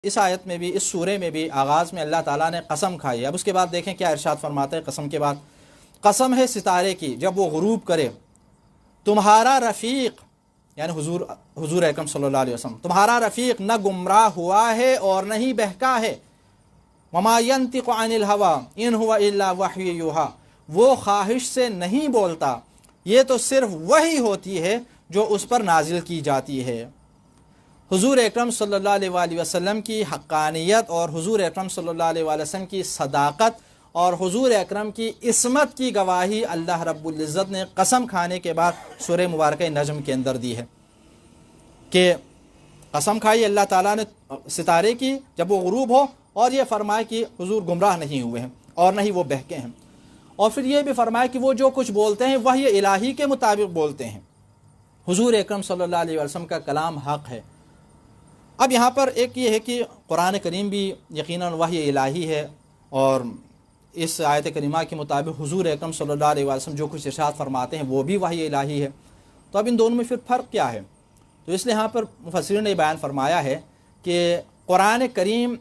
اس آیت میں بھی، اس سورے میں بھی آغاز میں اللہ تعالیٰ نے قسم کھائی ہے۔ اب اس کے بعد دیکھیں کیا ارشاد فرماتے ہیں قسم کے بعد، قسم ہے ستارے کی جب وہ غروب کرے، تمہارا رفیق یعنی حضور اکرم صلی اللہ علیہ وسلم، تمہارا رفیق نہ گمراہ ہوا ہے اور نہ ہی بہکا ہے۔ وما ينطق عن الهوى ان هو الا وحی یوحی، وہ خواہش سے نہیں بولتا، یہ تو صرف وحی ہوتی ہے جو اس پر نازل کی جاتی ہے۔ حضور اکرم صلی اللہ علیہ وآلہ وسلم کی حقانیت اور حضور اکرم صلی اللہ علیہ وآلہ وسلم کی صداقت اور حضور اکرم کی عصمت کی گواہی اللہ رب العزت نے قسم کھانے کے بعد سورہ مبارکہ نجم کے اندر دی ہے کہ قسم کھائی اللہ تعالیٰ نے ستارے کی جب وہ غروب ہو، اور یہ فرمایا کہ حضور گمراہ نہیں ہوئے ہیں اور نہ ہی وہ بہکے ہیں، اور پھر یہ بھی فرمایا کہ وہ جو کچھ بولتے ہیں وحی الہی کے مطابق بولتے ہیں۔ حضور اکرم صلی اللہ علیہ وسلم کا کلام حق ہے۔ اب یہاں پر ایک یہ ہے کہ قرآن کریم بھی یقیناً وحی الہی ہے، اور اس آیت کریمہ کے مطابق حضور اکرم صلی اللہ علیہ وسلم جو کچھ ارشاد فرماتے ہیں وہ بھی وحی الہی ہے۔ تو اب ان دونوں میں پھر فرق کیا ہے؟ تو اس لیے یہاں پر مفسرین نے بیان فرمایا ہے کہ قرآن کریم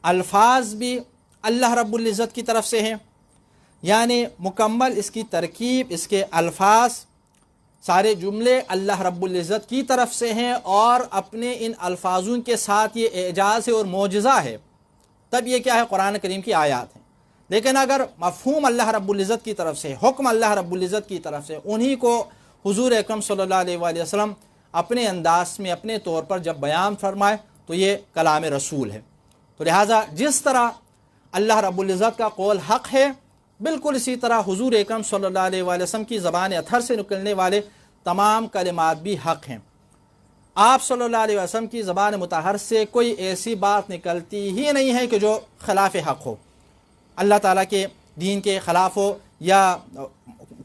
الفاظ بھی اللہ رب العزت کی طرف سے ہیں، یعنی مکمل اس کی ترکیب، اس کے الفاظ، سارے جملے اللہ رب العزت کی طرف سے ہیں، اور اپنے ان الفاظوں کے ساتھ یہ اعجاز ہے اور معجزہ ہے، تب یہ کیا ہے قرآن کریم کی آیات ہیں۔ لیکن اگر مفہوم اللہ رب العزت کی طرف سے، حکم اللہ رب العزت کی طرف سے، انہی کو حضور اکرم صلی اللہ علیہ وآلہ وسلم اپنے انداز میں اپنے طور پر جب بیان فرمائے تو یہ کلام رسول ہے۔ تو لہٰذا جس طرح اللہ رب العزت کا قول حق ہے، بالکل اسی طرح حضور اکرم صلی اللہ علیہ وآلہ وسلم کی زبان اطہر سے نکلنے والے تمام کلمات بھی حق ہیں۔ آپ صلی اللہ علیہ وسلم کی زبان مطہر سے کوئی ایسی بات نکلتی ہی نہیں ہے کہ جو خلاف حق ہو، اللہ تعالیٰ کے دین کے خلاف ہو، یا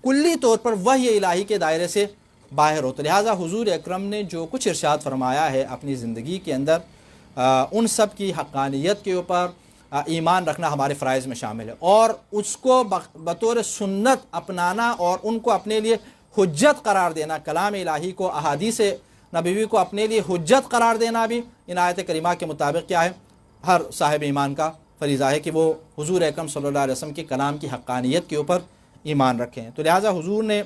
کلی طور پر وحی الہی کے دائرے سے باہر ہو۔ تو لہٰذا حضور اکرم نے جو کچھ ارشاد فرمایا ہے اپنی زندگی کے اندر، ان سب کی حقانیت کے اوپر ایمان رکھنا ہمارے فرائض میں شامل ہے، اور اس کو بطور سنت اپنانا اور ان کو اپنے لیے حجت قرار دینا، کلام الہی کو، احادیث نبوی کو اپنے لیے حجت قرار دینا بھی ان آیت کریمہ کے مطابق کیا ہے، ہر صاحب ایمان کا فریضہ ہے کہ وہ حضور اکرم صلی اللہ علیہ وسلم کے کلام کی حقانیت کے اوپر ایمان رکھیں۔ تو لہٰذا حضور نے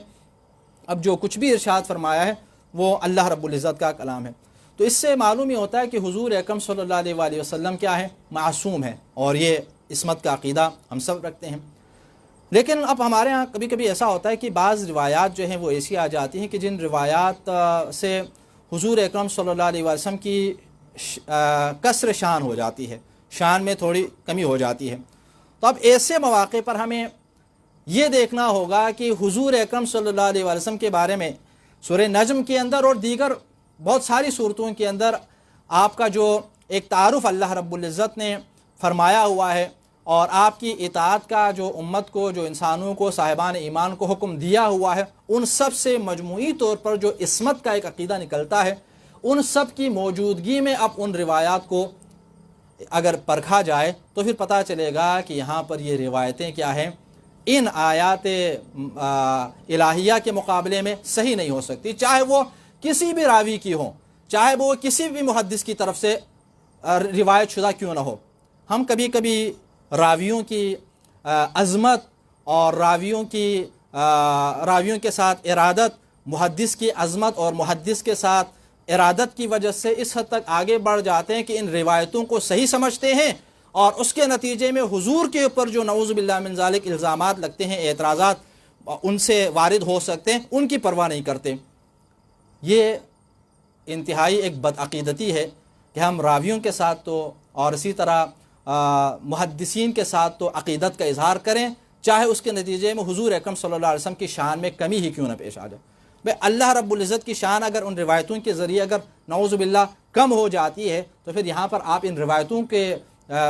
اب جو کچھ بھی ارشاد فرمایا ہے وہ اللہ رب العزت کا کلام ہے۔ تو اس سے معلوم یہ ہوتا ہے کہ حضور اکرم صلی اللہ علیہ وآلہ وسلم کیا ہے، معصوم ہے، اور یہ عصمت کا عقیدہ ہم سب رکھتے ہیں۔ لیکن اب ہمارے ہاں کبھی کبھی ایسا ہوتا ہے کہ بعض روایات جو ہیں وہ ایسی آ جاتی ہیں کہ جن روایات سے حضور اکرم صلی اللہ علیہ وسلم کی کسر شان ہو جاتی ہے، شان میں تھوڑی کمی ہو جاتی ہے۔ تو اب ایسے مواقع پر ہمیں یہ دیکھنا ہوگا کہ حضور اکرم صلی اللہ علیہ وسلم کے بارے میں سورہ نجم کے اندر اور دیگر بہت ساری صورتوں کے اندر آپ کا جو ایک تعارف اللہ رب العزت نے فرمایا ہوا ہے، اور آپ کی اطاعت کا جو امت کو، جو انسانوں کو، صاحبان ایمان کو حکم دیا ہوا ہے، ان سب سے مجموعی طور پر جو عصمت کا ایک عقیدہ نکلتا ہے، ان سب کی موجودگی میں اب ان روایات کو اگر پرکھا جائے تو پھر پتہ چلے گا کہ یہاں پر یہ روایتیں کیا ہیں، ان آیات الہیہ کے مقابلے میں صحیح نہیں ہو سکتی، چاہے وہ کسی بھی راوی کی ہوں، چاہے وہ کسی بھی محدث کی طرف سے روایت شدہ کیوں نہ ہو۔ ہم کبھی کبھی راویوں کی عظمت اور راویوں کے ساتھ ارادت، محدث کی عظمت اور محدث کے ساتھ ارادت کی وجہ سے اس حد تک آگے بڑھ جاتے ہیں کہ ان روایتوں کو صحیح سمجھتے ہیں، اور اس کے نتیجے میں حضور کے اوپر جو نعوذ باللہ من ذالک الزامات لگتے ہیں، اعتراضات ان سے وارد ہو سکتے ہیں، ان کی پرواہ نہیں کرتے۔ یہ انتہائی ایک بدعقیدتی ہے کہ ہم راویوں کے ساتھ تو اور اسی طرح محدثین کے ساتھ تو عقیدت کا اظہار کریں، چاہے اس کے نتیجے میں حضور اکرم صلی اللہ علیہ وسلم کی شان میں کمی ہی کیوں نہ پیش آ جائے۔ بھئی اللہ رب العزت کی شان اگر ان روایتوں کے ذریعے اگر نعوذ باللہ کم ہو جاتی ہے تو پھر یہاں پر آپ ان روایتوں کے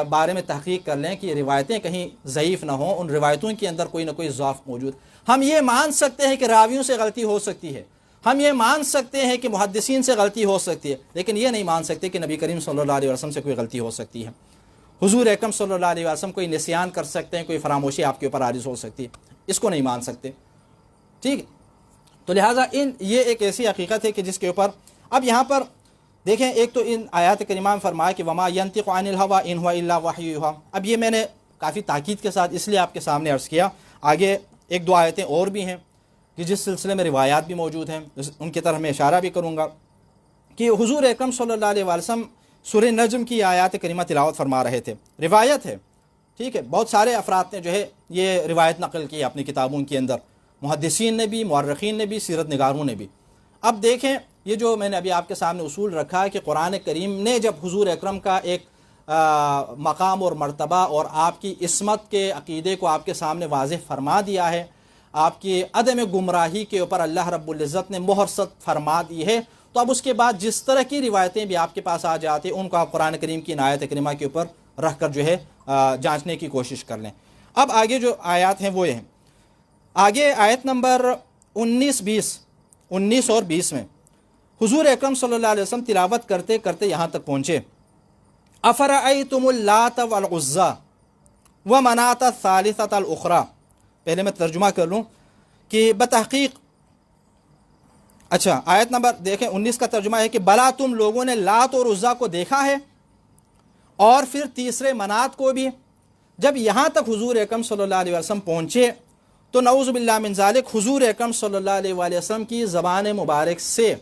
بارے میں تحقیق کر لیں کہ یہ روایتیں کہیں ضعیف نہ ہوں، ان روایتوں کے اندر کوئی نہ کوئی ضعف موجود۔ ہم یہ مان سکتے ہیں کہ راویوں سے غلطی ہو سکتی ہے، ہم یہ مان سکتے ہیں کہ محدثین سے غلطی ہو سکتی ہے، لیکن یہ نہیں مان سکتے کہ نبی کریم صلی اللہ علیہ وسلم سے کوئی غلطی ہو سکتی ہے، حضور اکرم صلی اللہ علیہ وسلم کوئی نسیان کر سکتے ہیں، کوئی فراموشی آپ کے اوپر عارض ہو سکتی ہے، اس کو نہیں مان سکتے۔ ٹھیک ہے، تو لہٰذا یہ ایک ایسی حقیقت ہے کہ جس کے اوپر اب یہاں پر دیکھیں ایک تو ان آیات کریمہ میں فرمایا کہ وما ینطق عن الہوی ان ہوا الا وحی یوحی. اب یہ میں نے کافی تاکید کے ساتھ اس لیے آپ کے سامنے عرض کیا. آگے ایک دو آیتیں اور بھی ہیں کہ جس سلسلے میں روایات بھی موجود ہیں، ان کی طرف میں اشارہ بھی کروں گا کہ حضور اکرم صلی اللہ علیہ وسلم سورہ نجم کی آیات کریمہ تلاوت فرما رہے تھے. روایت ہے، ٹھیک ہے، بہت سارے افراد نے جو ہے یہ روایت نقل کی اپنی کتابوں کے اندر، محدثین نے بھی، مورخین نے بھی، سیرت نگاروں نے بھی. اب دیکھیں یہ جو میں نے ابھی آپ کے سامنے اصول رکھا ہے کہ قرآن کریم نے جب حضور اکرم کا ایک مقام اور مرتبہ اور آپ کی عصمت کے عقیدے کو آپ کے سامنے واضح فرما دیا ہے، آپ کی عدم گمراہی کے اوپر اللہ رب العزت نے مہر ست فرما دی ہے، تو اب اس کے بعد جس طرح کی روایتیں بھی آپ کے پاس آ جاتی ہیں ان کو آپ قرآن کریم کی آیت کریمہ کے اوپر رکھ کر جو ہے جانچنے کی کوشش کر لیں. اب آگے جو آیات ہیں وہ یہ ہیں. آگے آیت نمبر 19 اور 20 میں حضور اکرم صلی اللہ علیہ وسلم تلاوت کرتے کرتے یہاں تک پہنچے. افرأیتم اللات والعزی ومناۃ الثالثۃ الاخری. پہلے میں ترجمہ کر لوں کہ بتحقیق، اچھا آیت نمبر دیکھیں 19 کا ترجمہ ہے کہ بلا تم لوگوں نے لات اور عزیٰ کو دیکھا ہے اور پھر تیسرے منات کو بھی. جب یہاں تک حضور اکرم صلی اللہ علیہ وسلم پہنچے تو نعوذ باللہ من ذالک حضور اکرم صلی اللہ علیہ وسلم کی زبان مبارک سے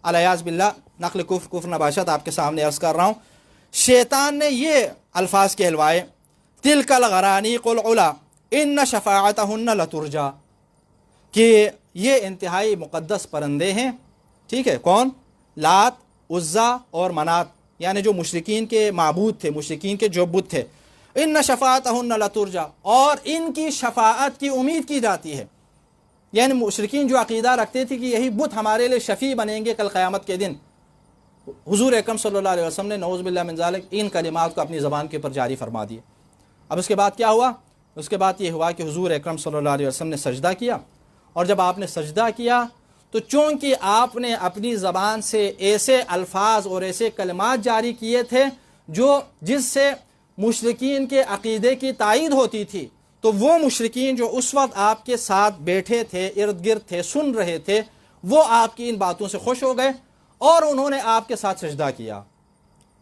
علیاذ باللہ نقل کفر نباشت آپ کے سامنے عرض کر رہا ہوں، شیطان نے یہ الفاظ کہلوائے تلک الغرانیق العلا ان شفاعتہن لترجا، کہ یہ انتہائی مقدس پرندے ہیں. ٹھیک ہے، کون؟ لات، عزیٰ اور منات، یعنی جو مشرکین کے معبود تھے، مشرکین کے جو بت تھے. ان شفاعتہن لترجا، اور ان کی شفاعت کی امید کی جاتی ہے. یعنی مشرکین جو عقیدہ رکھتے تھے کہ یہی بت ہمارے لیے شفیع بنیں گے کل قیامت کے دن، حضور اکرم صلی اللہ علیہ وسلم نے نعوذ باللہ من ذالک ان کلمات کو اپنی زبان کے اوپر جاری فرما دیے. اب اس کے بعد کیا ہوا؟ اس کے بعد یہ ہوا کہ حضور اکرم صلی اللہ علیہ وسلم نے سجدہ کیا، اور جب آپ نے سجدہ کیا تو چونکہ آپ نے اپنی زبان سے ایسے الفاظ اور ایسے کلمات جاری کیے تھے جس سے مشرکین کے عقیدے کی تائید ہوتی تھی، تو وہ مشرکین جو اس وقت آپ کے ساتھ بیٹھے تھے، ارد گرد تھے، سن رہے تھے، وہ آپ کی ان باتوں سے خوش ہو گئے اور انہوں نے آپ کے ساتھ سجدہ کیا.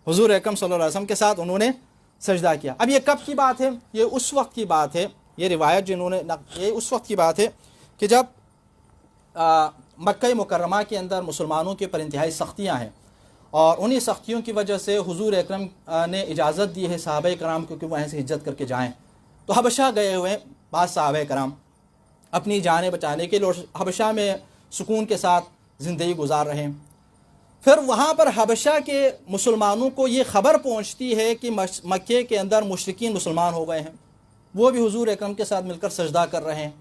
حضور اکرم صلی اللہ علیہ وسلم کے ساتھ انہوں نے سجدہ کیا. اب یہ کب کی بات ہے؟ یہ اس وقت کی بات ہے، یہ روایت جنہوں نے یہ اس وقت کی بات ہے کہ جب مکہ مکرمہ کے اندر مسلمانوں کے اوپر انتہائی سختیاں ہیں، اور انہی سختیوں کی وجہ سے حضور اکرم نے اجازت دی ہے صحابہ کرام کو کہ وہ وہیں سے ہجرت کر کے جائیں. تو حبشہ گئے ہوئے بعض صحابہ کرام اپنی جانیں بچانے کے لیے، اور حبشہ میں سکون کے ساتھ زندگی گزار رہے ہیں. پھر وہاں پر حبشہ کے مسلمانوں کو یہ خبر پہنچتی ہے کہ مکے کے اندر مشرکین مسلمان ہو گئے ہیں، وہ بھی حضور اکرم کے ساتھ مل کر سجدہ کر رہے ہیں.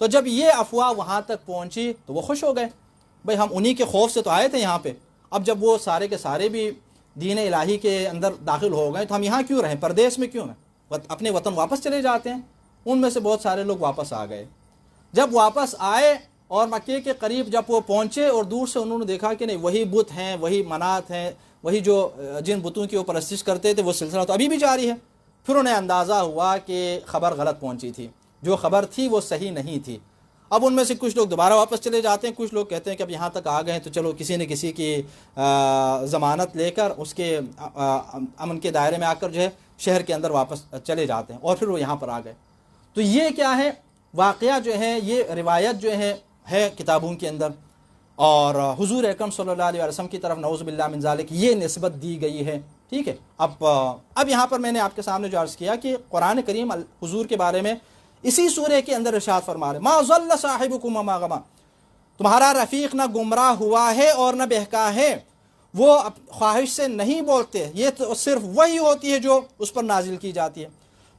تو جب یہ افواہ وہاں تک پہنچی تو وہ خوش ہو گئے، بھئی ہم انہی کے خوف سے تو آئے تھے یہاں پہ، اب جب وہ سارے کے سارے بھی دین الہی کے اندر داخل ہو گئے تو ہم یہاں کیوں رہیں، پردیس میں کیوں ہیں، اپنے وطن واپس چلے جاتے ہیں. ان میں سے بہت سارے لوگ واپس آ گئے. جب واپس آئے اور مکے کے قریب جب وہ پہنچے اور دور سے انہوں نے دیکھا کہ نہیں وہی بت ہیں، وہی منات ہیں، وہی جو جن بتوں کی وہ پرستش کرتے تھے وہ سلسلہ تو ابھی بھی جاری ہے. پھر انہیں اندازہ ہوا کہ خبر غلط پہنچی تھی، جو خبر تھی وہ صحیح نہیں تھی. اب ان میں سے کچھ لوگ دوبارہ واپس چلے جاتے ہیں، کچھ لوگ کہتے ہیں کہ اب یہاں تک آ گئے ہیں تو چلو کسی نہ کسی کی ضمانت لے کر اس کے امن کے دائرے میں آ کر جو ہے شہر کے اندر واپس چلے جاتے ہیں، اور پھر وہ یہاں پر آ گئے. تو یہ کیا ہے؟ واقعہ جو ہے، یہ روایت جو ہے کتابوں کے اندر، اور حضور اکرم صلی اللہ علیہ وسلم کی طرف نعوذ باللہ من ذالک یہ نسبت دی گئی ہے. ٹھیک ہے، اب یہاں پر میں نے آپ کے سامنے جو عرض کیا کہ قرآن کریم حضور کے بارے میں اسی سورہ کے اندر ارشاد فرما رہے ما ضل صاحبکم وما غوی، تمہارا رفیق نہ گمراہ ہوا ہے اور نہ بہکا ہے، وہ خواہش سے نہیں بولتے، یہ تو صرف وہی ہوتی ہے جو اس پر نازل کی جاتی ہے.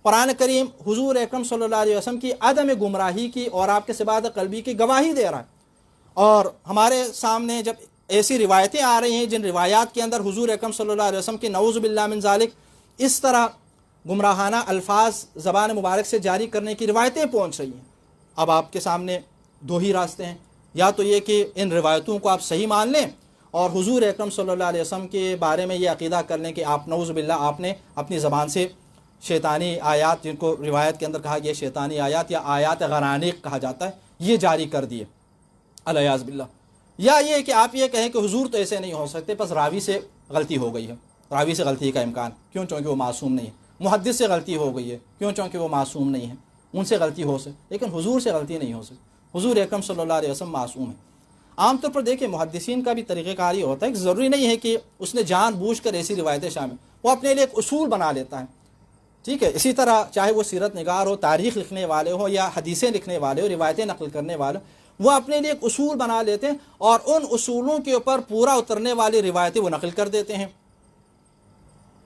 قرآن کریم حضور اکرم صلی اللہ علیہ وسلم کی عدم گمراہی کی اور آپ کے ثبات قلبی کی گواہی دے رہا ہے. اور ہمارے سامنے جب ایسی روایتیں آ رہی ہیں جن روایات کے اندر حضور اکرم صلی اللہ علیہ وسلم کی نعوذ باللہ من ذالک اس طرح گمراہانہ الفاظ زبان مبارک سے جاری کرنے کی روایتیں پہنچ رہی ہیں، اب آپ کے سامنے دو ہی راستے ہیں، یا تو یہ کہ ان روایتوں کو آپ صحیح مان لیں اور حضور اکرم صلی اللہ علیہ وسلم کے بارے میں یہ عقیدہ کر لیں کہ آپ نعوذ باللہ آپ نے اپنی زبان سے شیطانی آیات، جن کو روایت کے اندر کہا گیا شیطانی آیات یا آیات غرانیق کہا جاتا ہے، یہ جاری کر دیے علیاذ باللہ. یا یہ کہ آپ یہ کہیں کہ حضور تو ایسے نہیں ہو سکتے، بس راوی سے غلطی ہو گئی ہے، راوی سے غلطی کا امکان، کیوں؟ چونکہ وہ معصوم نہیں ہے۔ محدث سے غلطی ہو گئی ہے، کیوں؟ چونکہ وہ معصوم نہیں ہے، ان سے غلطی ہو سکتی، لیکن حضور سے غلطی نہیں ہو سکتی۔ حضور اکرم صلی اللہ علیہ وسلم معصوم ہے۔ عام طور پر دیکھیں محدثین کا بھی طریقہ کار یہ ہوتا ہے کہ ضروری نہیں ہے کہ اس نے جان بوجھ کر ایسی روایتیں شامل، وہ اپنے لیے ایک اصول بنا لیتا ہے، ٹھیک ہے۔ اسی طرح چاہے وہ سیرت نگار ہو، تاریخ لکھنے والے ہوں، یا حدیثیں لکھنے والے ہو، روایتیں نقل کرنے والے ہوں، وہ اپنے لیے ایک اصول بنا لیتے ہیں اور ان اصولوں کے اوپر پورا اترنے والی روایتیں وہ نقل کر دیتے ہیں،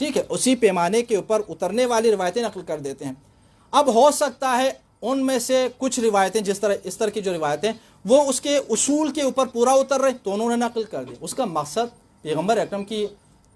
ٹھیک ہے، اسی پیمانے کے اوپر اترنے والی روایتیں نقل کر دیتے ہیں۔ اب ہو سکتا ہے ان میں سے کچھ روایتیں اس طرح کی جو روایتیں وہ اس کے اصول کے اوپر پورا اتر رہے تو انہوں نے نقل کر دی، اس کا مقصد پیغمبر اکرم کی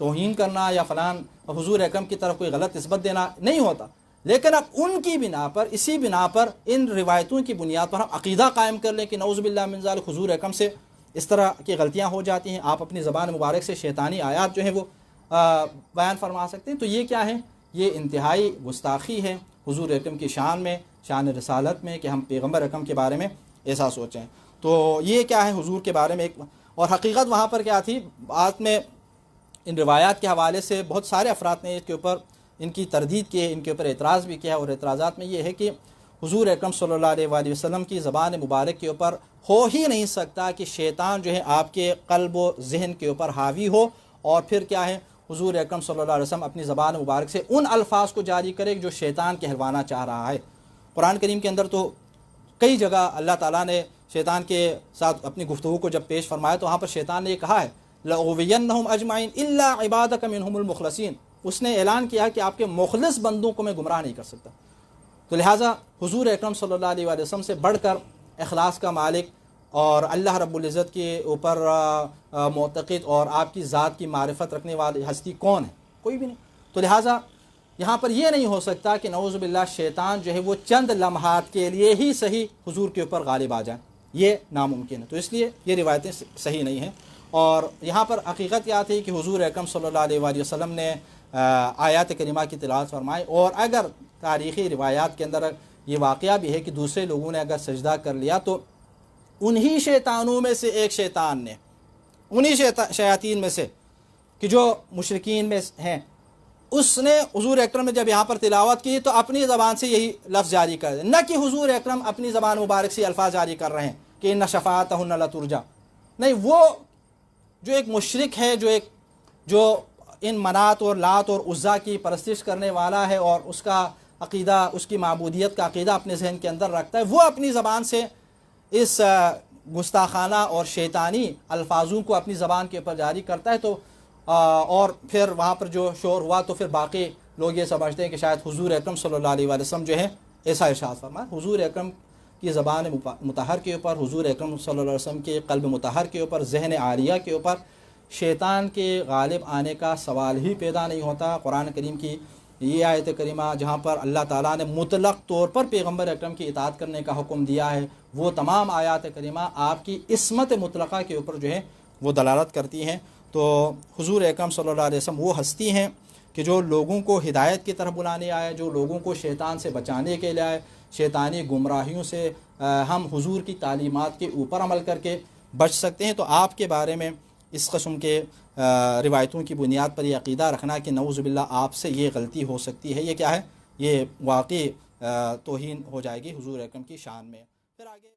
توہین کرنا یا فلان حضور اکرم کی طرف کوئی غلط نسبت دینا نہیں ہوتا، لیکن اب ان کی بنا پر، اسی بنا پر ان روایتوں کی بنیاد پر ہم عقیدہ قائم کر لیں کہ نعوذ باللہ من ذالک حضور اکرم سے اس طرح کی غلطیاں ہو جاتی ہیں، آپ اپنی زبان مبارک سے شیطانی آیات جو ہیں وہ بیان فرما سکتے ہیں، تو یہ کیا ہے؟ یہ انتہائی گستاخی ہے حضور اکرم کی شان میں، شان رسالت میں، کہ ہم پیغمبر اکرم کے بارے میں ایسا سوچیں۔ تو یہ کیا ہے حضور کے بارے میں ایک، اور حقیقت وہاں پر کیا تھی، بعد میں ان روایات کے حوالے سے بہت سارے افراد نے اس کے اوپر ان کی تردید کی ہے، ان کے اوپر اعتراض بھی کیا ہے، اور اعتراضات میں یہ ہے کہ حضور اکرم صلی اللہ علیہ وآلہ وسلم کی زبان مبارک کے اوپر ہو ہی نہیں سکتا کہ شیطان جو ہے آپ کے قلب و ذہن کے اوپر حاوی ہو، اور پھر کیا ہے حضور اکرم صلی اللہ علیہ وسلم اپنی زبان مبارک سے ان الفاظ کو جاری کرے جو شیطان کہلوانا چاہ رہا ہے۔ قرآن کریم کے اندر تو کئی جگہ اللہ تعالیٰ نے شیطان کے ساتھ اپنی گفتگو کو جب پیش فرمایا تو وہاں پر شیطان نے یہ کہا ہے لَأُغْوِيَنَّهُمْ أَجْمَعِينَ إِلَّا عِبَادَكَ مِنْهُمُ الْمُخْلَصِينَ، اس نے اعلان کیا کہ آپ کے مخلص بندوں کو میں گمراہ نہیں کر سکتا۔ تو لہٰذا حضور اکرم صلی اللہ علیہ وآلہ وسلم سے بڑھ کر اخلاص کا مالک اور اللہ رب العزت کے اوپر معتقد اور آپ کی ذات کی معرفت رکھنے والی ہستی کون ہے؟ کوئی بھی نہیں۔ تو لہٰذا یہاں پر یہ نہیں ہو سکتا کہ نعوذ باللہ شیطان جو ہے وہ چند لمحات کے لیے ہی صحیح حضور کے اوپر غالب آ جائیں، یہ ناممکن ہے۔ تو اس لیے یہ روایتیں صحیح نہیں ہیں، اور یہاں پر حقیقت کیا تھی کہ حضور اکرم صلی اللہ علیہ وآلہ وسلم نے آیات کریمہ کی تلاوت فرمائی، اور اگر تاریخی روایات کے اندر یہ واقعہ بھی ہے کہ دوسرے لوگوں نے اگر سجدہ کر لیا تو انہی شیطانوں میں سے ایک شیطان نے، انہی شیاطین میں سے کہ جو مشرکین میں ہیں، اس نے حضور اکرم نے جب یہاں پر تلاوت کی تو اپنی زبان سے یہی لفظ جاری کر دے، نہ کہ حضور اکرم اپنی زبان مبارک سے الفاظ جاری کر رہے ہیں کہ ان شفاعتہن لترجا، نہیں، وہ جو ایک مشرک ہے، جو ان منات اور لات اور عزا کی پرستش کرنے والا ہے اور اس کا عقیدہ، اس کی معبودیت کا عقیدہ اپنے ذہن کے اندر رکھتا ہے، وہ اپنی زبان سے اس گستاخانہ اور شیطانی الفاظوں کو اپنی زبان کے اوپر جاری کرتا ہے، تو اور پھر وہاں پر جو شور ہوا تو پھر باقی لوگ یہ سمجھتے ہیں کہ شاید حضور اکرم صلی اللہ علیہ وآلہ وسلم جو ہے ایسا ارشاد فرمائے۔ حضور اکرم کی زبان مطہر کے اوپر، حضور اکرم صلی اللہ علیہ وسلم کے قلب مطہر کے اوپر، ذہن عالیہ کے اوپر شیطان کے غالب آنے کا سوال ہی پیدا نہیں ہوتا۔ قرآن کریم کی یہ آیت کریمہ جہاں پر اللہ تعالیٰ نے مطلق طور پر پیغمبر اکرم کی اطاعت کرنے کا حکم دیا ہے، وہ تمام آیات کریمہ آپ کی عصمت مطلقہ کے اوپر جو ہے وہ دلالت کرتی ہیں۔ تو حضور اکرم صلی اللہ علیہ وسلم وہ ہستی ہیں کہ جو لوگوں کو ہدایت کی طرف بلانے آئے، جو لوگوں کو شیطان سے بچانے کے لیے آئے، شیطانی گمراہیوں سے ہم حضور کی تعلیمات کے اوپر عمل کر کے بچ سکتے ہیں۔ تو آپ کے بارے میں اس قسم کے روایتوں کی بنیاد پر یہ عقیدہ رکھنا کہ نعوذ باللہ آپ سے یہ غلطی ہو سکتی ہے، یہ کیا ہے؟ یہ واقعی توہین ہو جائے گی حضور اکرم کی شان میں۔ پھر آگے